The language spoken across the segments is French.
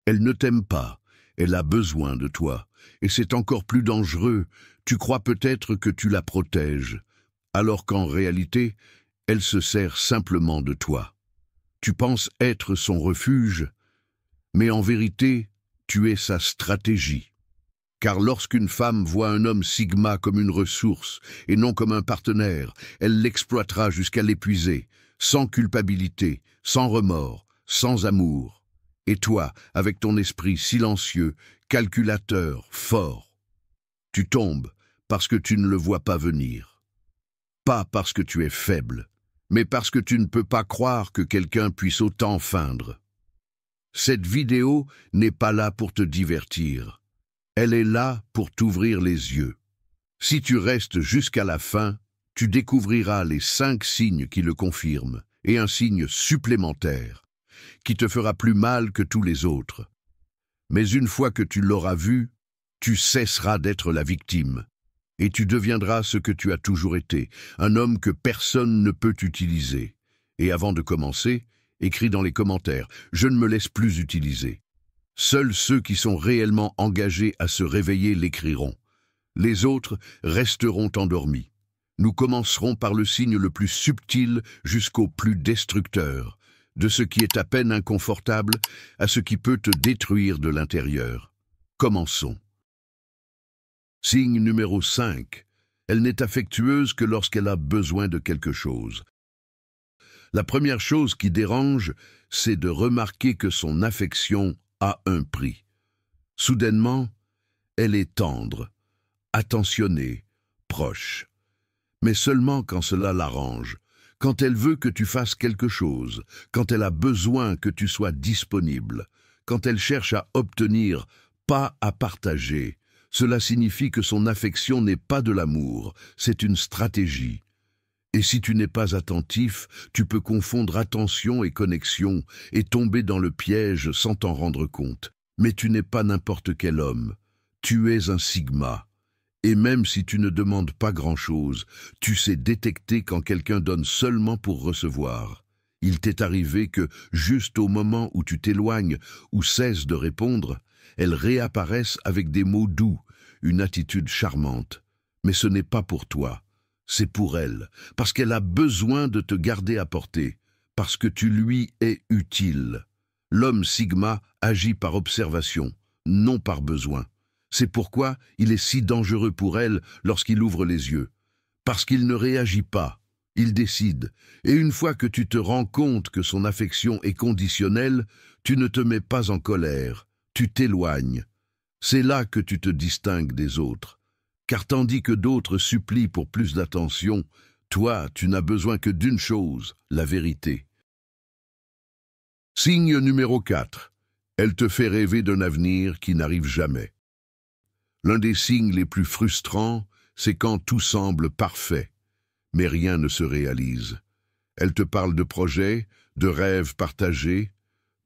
Elle ne t'aime pas, elle a besoin de toi. Et c'est encore plus dangereux, tu crois peut-être que tu la protèges, alors qu'en réalité, elle se sert simplement de toi. Tu penses être son refuge, mais en vérité, tu es sa stratégie. Car lorsqu'une femme voit un homme Sigma comme une ressource et non comme un partenaire, elle l'exploitera jusqu'à l'épuiser, sans culpabilité, sans remords, sans amour. Et toi, avec ton esprit silencieux, calculateur, fort, tu tombes parce que tu ne le vois pas venir. Pas parce que tu es faible, mais parce que tu ne peux pas croire que quelqu'un puisse autant feindre. Cette vidéo n'est pas là pour te divertir. Elle est là pour t'ouvrir les yeux. Si tu restes jusqu'à la fin, tu découvriras les 5 signes qui le confirment, et un signe supplémentaire, qui te fera plus mal que tous les autres. Mais une fois que tu l'auras vu, tu cesseras d'être la victime, et tu deviendras ce que tu as toujours été, un homme que personne ne peut utiliser. Et avant de commencer, écris dans les commentaires « Je ne me laisse plus utiliser ». Seuls ceux qui sont réellement engagés à se réveiller l'écriront. Les autres resteront endormis. Nous commencerons par le signe le plus subtil jusqu'au plus destructeur, de ce qui est à peine inconfortable à ce qui peut te détruire de l'intérieur. Commençons. Signe numéro 5. Elle n'est affectueuse que lorsqu'elle a besoin de quelque chose. La première chose qui dérange, c'est de remarquer que son affection a un prix. Soudainement, elle est tendre, attentionnée, proche. Mais seulement quand cela l'arrange, quand elle veut que tu fasses quelque chose, quand elle a besoin que tu sois disponible, quand elle cherche à obtenir, pas à partager. Cela signifie que son affection n'est pas de l'amour, c'est une stratégie. Et si tu n'es pas attentif, tu peux confondre attention et connexion et tomber dans le piège sans t'en rendre compte. Mais tu n'es pas n'importe quel homme. Tu es un Sigma. Et même si tu ne demandes pas grand-chose, tu sais détecter quand quelqu'un donne seulement pour recevoir. Il t'est arrivé que, juste au moment où tu t'éloignes ou cesses de répondre, elles réapparaissent avec des mots doux, une attitude charmante. Mais ce n'est pas pour toi. C'est pour elle, parce qu'elle a besoin de te garder à portée, parce que tu lui es utile. L'homme Sigma agit par observation, non par besoin. C'est pourquoi il est si dangereux pour elle lorsqu'il ouvre les yeux. Parce qu'il ne réagit pas, il décide. Et une fois que tu te rends compte que son affection est conditionnelle, tu ne te mets pas en colère, tu t'éloignes. C'est là que tu te distingues des autres. Car tandis que d'autres supplient pour plus d'attention, toi, tu n'as besoin que d'une chose, la vérité. Signe numéro 4. Elle te fait rêver d'un avenir qui n'arrive jamais. L'un des signes les plus frustrants, c'est quand tout semble parfait, mais rien ne se réalise. Elle te parle de projets, de rêves partagés,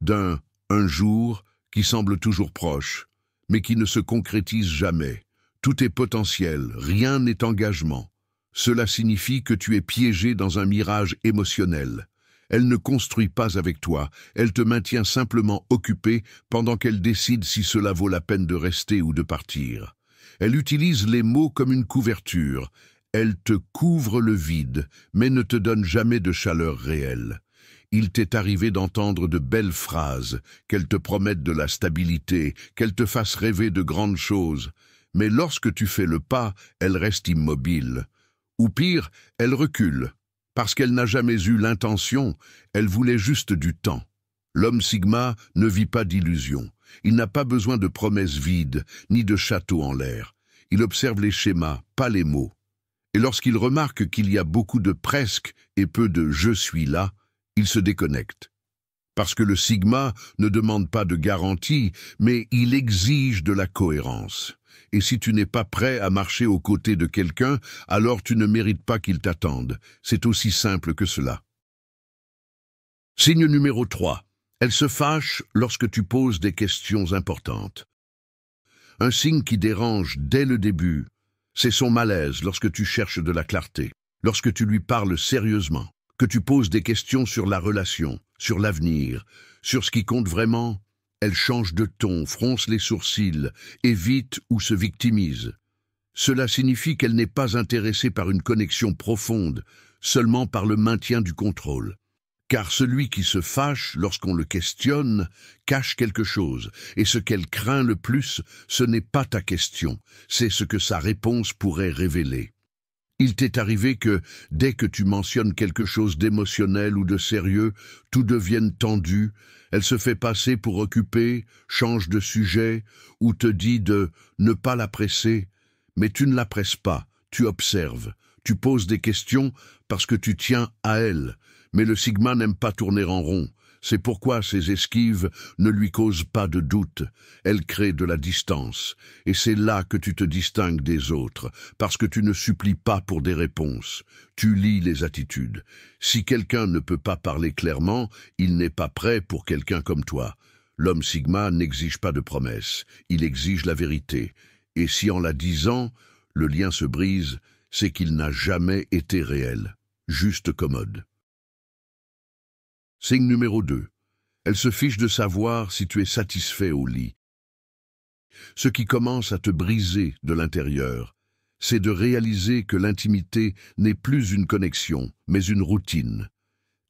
d'un « un jour » qui semble toujours proche, mais qui ne se concrétise jamais. Tout est potentiel, rien n'est engagement. Cela signifie que tu es piégé dans un mirage émotionnel. Elle ne construit pas avec toi, elle te maintient simplement occupé pendant qu'elle décide si cela vaut la peine de rester ou de partir. Elle utilise les mots comme une couverture. Elle te couvre le vide, mais ne te donne jamais de chaleur réelle. Il t'est arrivé d'entendre de belles phrases, qu'elle te promette de la stabilité, qu'elle te fasse rêver de grandes choses. Mais lorsque tu fais le pas, elle reste immobile. Ou pire, elle recule, parce qu'elle n'a jamais eu l'intention, elle voulait juste du temps. L'homme Sigma ne vit pas d'illusions. Il n'a pas besoin de promesses vides, ni de châteaux en l'air. Il observe les schémas, pas les mots. Et lorsqu'il remarque qu'il y a beaucoup de presque et peu de « je suis là », il se déconnecte. Parce que le Sigma ne demande pas de garantie, mais il exige de la cohérence. Et si tu n'es pas prêt à marcher aux côtés de quelqu'un, alors tu ne mérites pas qu'il t'attende. C'est aussi simple que cela. Signe numéro 3. Elle se fâche lorsque tu poses des questions importantes. Un signe qui dérange dès le début, c'est son malaise lorsque tu cherches de la clarté, lorsque tu lui parles sérieusement, que tu poses des questions sur la relation, sur l'avenir, sur ce qui compte vraiment. Elle change de ton, fronce les sourcils, évite ou se victimise. Cela signifie qu'elle n'est pas intéressée par une connexion profonde, seulement par le maintien du contrôle. Car celui qui se fâche lorsqu'on le questionne cache quelque chose, et ce qu'elle craint le plus, ce n'est pas ta question, c'est ce que sa réponse pourrait révéler. Il t'est arrivé que, dès que tu mentionnes quelque chose d'émotionnel ou de sérieux, tout devienne tendu, elle se fait passer pour occupée, change de sujet, ou te dit de ne pas la presser, mais tu ne la presses pas, tu observes, tu poses des questions parce que tu tiens à elle, mais le Sigma n'aime pas tourner en rond. C'est pourquoi ces esquives ne lui causent pas de doute. Elles créent de la distance. Et c'est là que tu te distingues des autres, parce que tu ne supplies pas pour des réponses. Tu lis les attitudes. Si quelqu'un ne peut pas parler clairement, il n'est pas prêt pour quelqu'un comme toi. L'homme Sigma n'exige pas de promesses. Il exige la vérité. Et si en la disant, le lien se brise, c'est qu'il n'a jamais été réel. Juste commode. Signe numéro 2. Elle se fiche de savoir si tu es satisfait au lit. Ce qui commence à te briser de l'intérieur, c'est de réaliser que l'intimité n'est plus une connexion, mais une routine.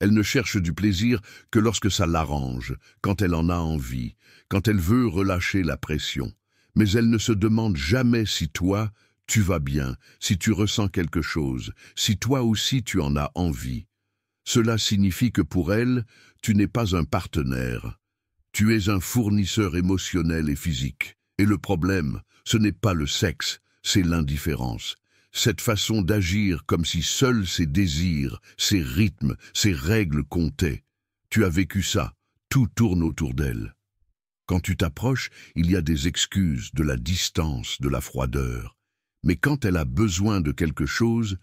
Elle ne cherche du plaisir que lorsque ça l'arrange, quand elle en a envie, quand elle veut relâcher la pression. Mais elle ne se demande jamais si toi, tu vas bien, si tu ressens quelque chose, si toi aussi tu en as envie. Cela signifie que pour elle, tu n'es pas un partenaire. Tu es un fournisseur émotionnel et physique. Et le problème, ce n'est pas le sexe, c'est l'indifférence. Cette façon d'agir comme si seuls ses désirs, ses rythmes, ses règles comptaient. Tu as vécu ça, tout tourne autour d'elle. Quand tu t'approches, il y a des excuses, de la distance, de la froideur. Mais quand elle a besoin de quelque chose,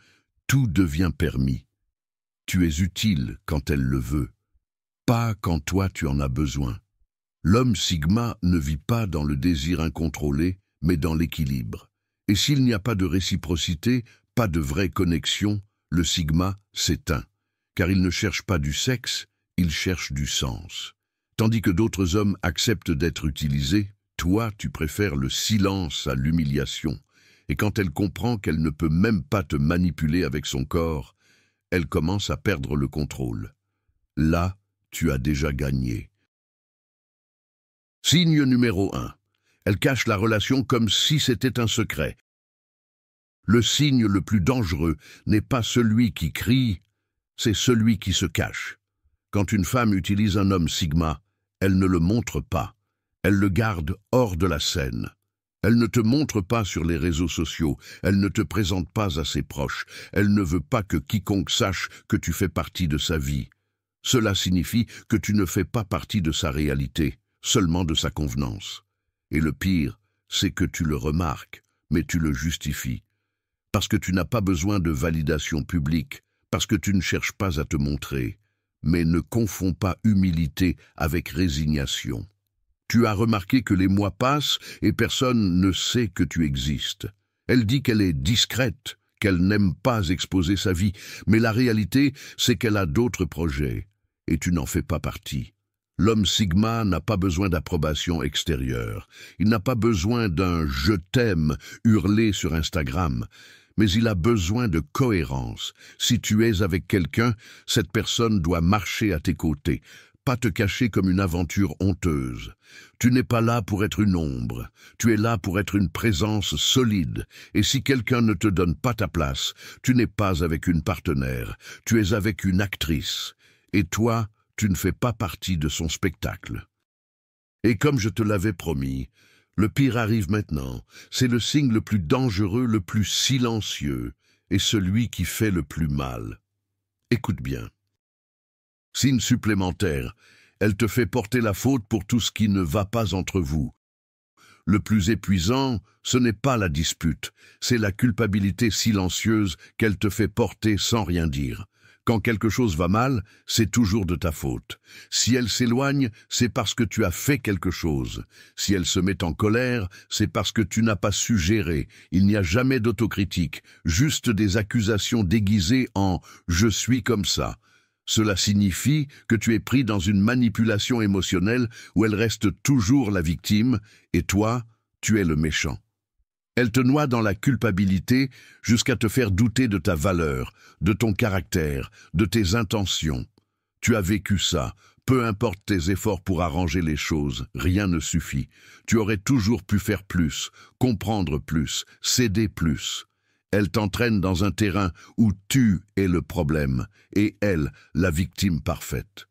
tout devient permis. Tu es utile quand elle le veut, pas quand toi tu en as besoin. L'homme Sigma ne vit pas dans le désir incontrôlé, mais dans l'équilibre. Et s'il n'y a pas de réciprocité, pas de vraie connexion, le Sigma s'éteint. Car il ne cherche pas du sexe, il cherche du sens. Tandis que d'autres hommes acceptent d'être utilisés, toi tu préfères le silence à l'humiliation. Et quand elle comprend qu'elle ne peut même pas te manipuler avec son corps, elle commence à perdre le contrôle. Là, tu as déjà gagné. Signe numéro 1. Elle cache la relation comme si c'était un secret. Le signe le plus dangereux n'est pas celui qui crie, c'est celui qui se cache. Quand une femme utilise un homme Sigma, elle ne le montre pas. Elle le garde hors de la scène. Elle ne te montre pas sur les réseaux sociaux, elle ne te présente pas à ses proches, elle ne veut pas que quiconque sache que tu fais partie de sa vie. Cela signifie que tu ne fais pas partie de sa réalité, seulement de sa convenance. Et le pire, c'est que tu le remarques, mais tu le justifies. Parce que tu n'as pas besoin de validation publique, parce que tu ne cherches pas à te montrer. Mais ne confonds pas humilité avec résignation. Tu as remarqué que les mois passent et personne ne sait que tu existes. Elle dit qu'elle est discrète, qu'elle n'aime pas exposer sa vie, mais la réalité, c'est qu'elle a d'autres projets, et tu n'en fais pas partie. L'homme Sigma n'a pas besoin d'approbation extérieure. Il n'a pas besoin d'un « je t'aime » hurlé sur Instagram. Mais il a besoin de cohérence. Si tu es avec quelqu'un, cette personne doit marcher à tes côtés, pas te cacher comme une aventure honteuse. Tu n'es pas là pour être une ombre. Tu es là pour être une présence solide. Et si quelqu'un ne te donne pas ta place, tu n'es pas avec une partenaire. Tu es avec une actrice. Et toi, tu ne fais pas partie de son spectacle. Et comme je te l'avais promis, le pire arrive maintenant. C'est le signe le plus dangereux, le plus silencieux, et celui qui fait le plus mal. Écoute bien. Signe supplémentaire, elle te fait porter la faute pour tout ce qui ne va pas entre vous. Le plus épuisant, ce n'est pas la dispute, c'est la culpabilité silencieuse qu'elle te fait porter sans rien dire. Quand quelque chose va mal, c'est toujours de ta faute. Si elle s'éloigne, c'est parce que tu as fait quelque chose. Si elle se met en colère, c'est parce que tu n'as pas su gérer. Il n'y a jamais d'autocritique, juste des accusations déguisées en « je suis comme ça ». Cela signifie que tu es pris dans une manipulation émotionnelle où elle reste toujours la victime et toi, tu es le méchant. Elle te noie dans la culpabilité jusqu'à te faire douter de ta valeur, de ton caractère, de tes intentions. Tu as vécu ça. Peu importe tes efforts pour arranger les choses, rien ne suffit. Tu aurais toujours pu faire plus, comprendre plus, céder plus. Elle t'entraîne dans un terrain où tu es le problème et elle, la victime parfaite.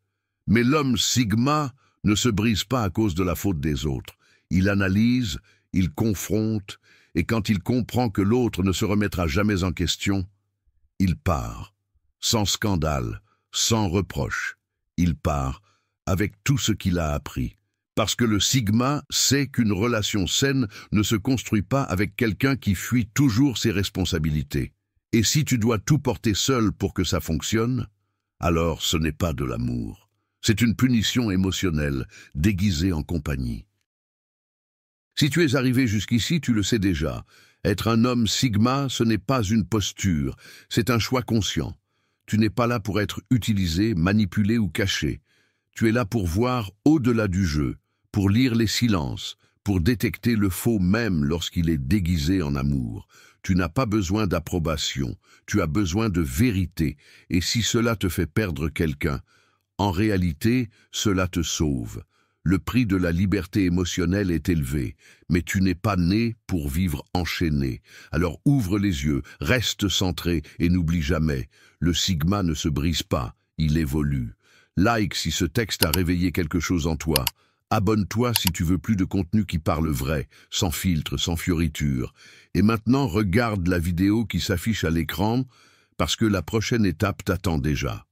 Mais l'homme Sigma ne se brise pas à cause de la faute des autres. Il analyse, il confronte, et quand il comprend que l'autre ne se remettra jamais en question, il part, sans scandale, sans reproche. Il part avec tout ce qu'il a appris. Parce que le Sigma sait qu'une relation saine ne se construit pas avec quelqu'un qui fuit toujours ses responsabilités. Et si tu dois tout porter seul pour que ça fonctionne, alors ce n'est pas de l'amour. C'est une punition émotionnelle, déguisée en compagnie. Si tu es arrivé jusqu'ici, tu le sais déjà. Être un homme Sigma, ce n'est pas une posture, c'est un choix conscient. Tu n'es pas là pour être utilisé, manipulé ou caché. Tu es là pour voir au-delà du jeu, pour lire les silences, pour détecter le faux même lorsqu'il est déguisé en amour. Tu n'as pas besoin d'approbation, tu as besoin de vérité, et si cela te fait perdre quelqu'un, en réalité, cela te sauve. Le prix de la liberté émotionnelle est élevé, mais tu n'es pas né pour vivre enchaîné. Alors ouvre les yeux, reste centré et n'oublie jamais, le Sigma ne se brise pas, il évolue. Like si ce texte a réveillé quelque chose en toi. Abonne-toi si tu veux plus de contenu qui parle vrai, sans filtre, sans fioriture. Et maintenant, regarde la vidéo qui s'affiche à l'écran, parce que la prochaine étape t'attend déjà.